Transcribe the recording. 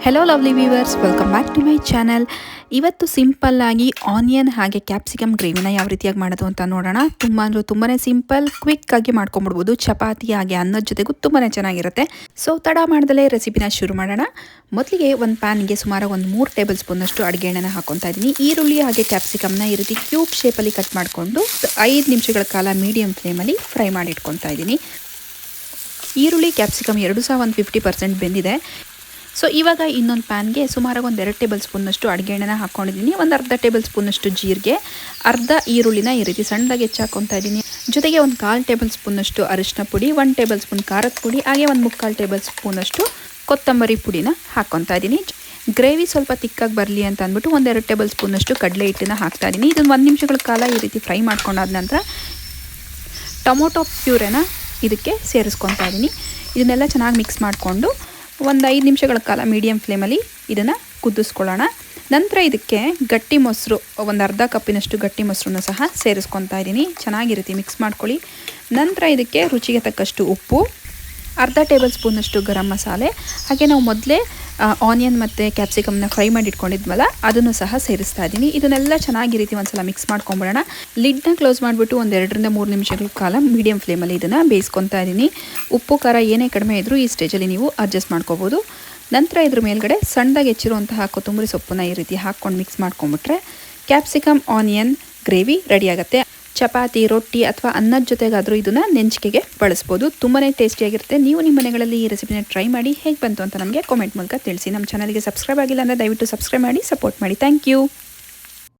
Hello lovely viewers, welcome back to my channel. ಇವತ್ತು ಸಿಂಪಲ್ಲಾಗಿ onion ಹಾಗೆ ಕ್ಯಾಪ್ಸಿಕಮ್ ಗ್ರೇವಿನ ಯಾವ ರೀತಿಯಾಗಿ ಮಾಡೋದು ಅಂತ ನೋಡೋಣ. ತುಂಬಾ ಸಿಂಪಲ್, ಕ್ವಿಕ್ಕಾಗಿ ಮಾಡ್ಕೊಂಬಿಡ್ಬೋದು. ಚಪಾತಿ ಹಾಗೆ ಅನ್ನದ ಜೊತೆಗೂ ತುಂಬಾ ಚೆನ್ನಾಗಿರುತ್ತೆ. ಸೊ ತಡ ಮಾಡ್ದಲೇ ರೆಸಿಪಿನ ಶುರು ಮಾಡೋಣ. ಮೊದಲಿಗೆ ಒಂದು ಪ್ಯಾನ್ಗೆ ಸುಮಾರು ಒಂದು 3 ಟೇಬಲ್ ಸ್ಪೂನಷ್ಟು ಅಡುಗೆ ಎಣ್ಣೆನ ಹಾಕೊತಾ ಇದ್ದೀನಿ. ಈರುಳ್ಳಿ ಹಾಗೆ ಕ್ಯಾಪ್ಸಿಕಮ್ನ ಈ ರೀತಿ ಕ್ಯೂಬ್ ಶೇಪಲ್ಲಿ ಕಟ್ ಮಾಡಿಕೊಂಡು 5 ನಿಮಿಷಗಳ ಕಾಲ ಮೀಡಿಯಮ್ ಫ್ಲೇಮಲ್ಲಿ ಫ್ರೈ ಮಾಡಿ ಇಟ್ಕೊತಾ ಇದ್ದೀನಿ. ಈರುಳ್ಳಿ ಕ್ಯಾಪ್ಸಿಕಮ್ ಎರಡೂ ಸಹ ಒಂದು 50% ಬೆಂದಿದೆ. ಸೊ ಇವಾಗ ಇನ್ನೊಂದು ಪ್ಯಾನ್ಗೆ ಸುಮಾರು ಒಂದು 2 ಟೇಬಲ್ ಸ್ಪೂನಷ್ಟು ಅಡುಗೆ ಎಣ್ಣೆನ ಹಾಕ್ಕೊಂಡಿದ್ದೀನಿ. ಒಂದು ಅರ್ಧ ಟೇಬಲ್ ಸ್ಪೂನಷ್ಟು ಜೀರಿಗೆ, ಅರ್ಧ ಈರುಳ್ಳಿನ ಈ ರೀತಿ ಸಣ್ಣದಾಗಿ ಹೆಚ್ಚಾಕೊತಾ ಇದ್ದೀನಿ. ಜೊತೆಗೆ ಒಂದು 1/4 ಟೇಬಲ್ ಸ್ಪೂನಷ್ಟು ಅರಿಶಿನ ಪುಡಿ, 1 ಟೇಬಲ್ ಸ್ಪೂನ್ ಖಾರದ ಪುಡಿ, ಹಾಗೆ ಒಂದು 3/4 ಟೇಬಲ್ ಸ್ಪೂನಷ್ಟು ಕೊತ್ತಂಬರಿ ಪುಡಿನ ಹಾಕ್ಕೊತಾ ಇದ್ದೀನಿ. ಗ್ರೇವಿ ಸ್ವಲ್ಪ ತಿಕ್ಕಾಗಿ ಬರಲಿ ಅಂತ ಅಂದ್ಬಿಟ್ಟು 1-2 ಟೇಬಲ್ ಸ್ಪೂನಷ್ಟು ಕಡಲೆ ಹಿಟ್ಟನ್ನ ಹಾಕ್ತಾ ಇದ್ದೀನಿ. ಇದನ್ನು 1 ನಿಮಿಷಗಳ ಕಾಲ ಈ ರೀತಿ ಫ್ರೈ ಮಾಡ್ಕೊಂಡಾದ ನಂತರ ಟೊಮೊಟೊ ಪ್ಯೂರೆನ ಇದಕ್ಕೆ ಸೇರಿಸ್ಕೊತಾ ಇದ್ದೀನಿ. ಇದನ್ನೆಲ್ಲ ಚೆನ್ನಾಗಿ ಮಿಕ್ಸ್ ಮಾಡಿಕೊಂಡು ಒಂದು 5 ನಿಮಿಷಗಳ ಕಾಲ ಮೀಡಿಯಮ್ ಫ್ಲೇಮಲ್ಲಿ ಇದನ್ನು ಕುದಿಸ್ಕೊಳ್ಳೋಣ. ನಂತರ ಇದಕ್ಕೆ ಗಟ್ಟಿ ಮೊಸರು, ಒಂದು ಅರ್ಧ ಕಪ್ಪಿನಷ್ಟು ಗಟ್ಟಿ ಮೊಸರನ್ನು ಸಹ ಸೇರಿಸ್ಕೊತಾ ಇದ್ದೀನಿ. ಚೆನ್ನಾಗಿರುತ್ತೆ, ಮಿಕ್ಸ್ ಮಾಡ್ಕೊಳ್ಳಿ. ನಂತರ ಇದಕ್ಕೆ ರುಚಿಗೆ ತಕ್ಕಷ್ಟು ಉಪ್ಪು, ಅರ್ಧ ಟೇಬಲ್ ಸ್ಪೂನಷ್ಟು ಗರಂ ಮಸಾಲೆ, ಹಾಗೆ ನಾವು ಮೊದಲೇ ಆನಿಯನ್ ಮತ್ತು ಕ್ಯಾಪ್ಸಿಕಮ್ನ ಫ್ರೈ ಮಾಡಿ ಇಟ್ಕೊಂಡಿದ್ವಲ್ಲ ಅದನ್ನು ಸಹ ಸೇರಿಸ್ತಾ ಇದ್ದೀನಿ. ಇದನ್ನೆಲ್ಲ ಚೆನ್ನಾಗಿ ರೀತಿ ಒಂದ್ಸಲ ಮಿಕ್ಸ್ ಮಾಡ್ಕೊಂಬಿಡೋಣ. ಲಿಡ್ನ ಕ್ಲೋಸ್ ಮಾಡಿಬಿಟ್ಟು ಒಂದು 2-3 ನಿಮಿಷಗಳ ಕಾಲ ಮೀಡಿಯಮ್ ಫ್ಲೇಮಲ್ಲಿ ಇದನ್ನು ಬೇಯಿಸ್ಕೊತಾ ಇದ್ದೀನಿ. ಉಪ್ಪು ಖಾರ ಏನೇ ಕಡಿಮೆ ಇದ್ದರೂ ಈ ಸ್ಟೇಜಲ್ಲಿ ನೀವು ಅಡ್ಜಸ್ಟ್ ಮಾಡ್ಕೋಬೋದು. ನಂತರ ಇದ್ರ ಮೇಲ್ಗಡೆ ಸಣ್ಣದಾಗಿ ಹೆಚ್ಚಿರುವಂತಹ ಕೊತ್ತಂಬರಿ ಸೊಪ್ಪನ್ನ ಈ ರೀತಿ ಹಾಕ್ಕೊಂಡು ಮಿಕ್ಸ್ ಮಾಡ್ಕೊಂಬಿಟ್ರೆ ಕ್ಯಾಪ್ಸಿಕಮ್ ಆನಿಯನ್ ಗ್ರೇವಿ ರೆಡಿ ಆಗುತ್ತೆ. ಚಪಾತಿ, ರೊಟ್ಟಿ ಅಥವಾ ಅನ್ನದ ಜೊತೆಗಾದರೂ ಇದನ್ನು ನೆಂಚಿಕೆಗೆ ಬಳಸ್ಬೋದು. ತುಂಬಾ ಟೇಸ್ಟಿಯಾಗಿರುತ್ತೆ. ನೀವು ನಿಮ್ಮ ಮನೆಗಳಲ್ಲಿ ಈ ರೆಸಿಪಿನ ಟ್ರೈ ಮಾಡಿ ಹೇಗೆ ಬಂತು ಅಂತ ನಮಗೆ ಕಾಮೆಂಟ್ ಮೂಲಕ ತಿಳಿಸಿ. ನಮ್ಮ ಚಾನಲ್ಗೆ ಸಬ್ಸ್ಕ್ರೈಬ್ ಆಗಿಲ್ಲ ಅಂದರೆ ದಯವಿಟ್ಟು ಸಬ್ಸ್ಕ್ರೈಬ್ ಮಾಡಿ ಸಪೋರ್ಟ್ ಮಾಡಿ. Thank you.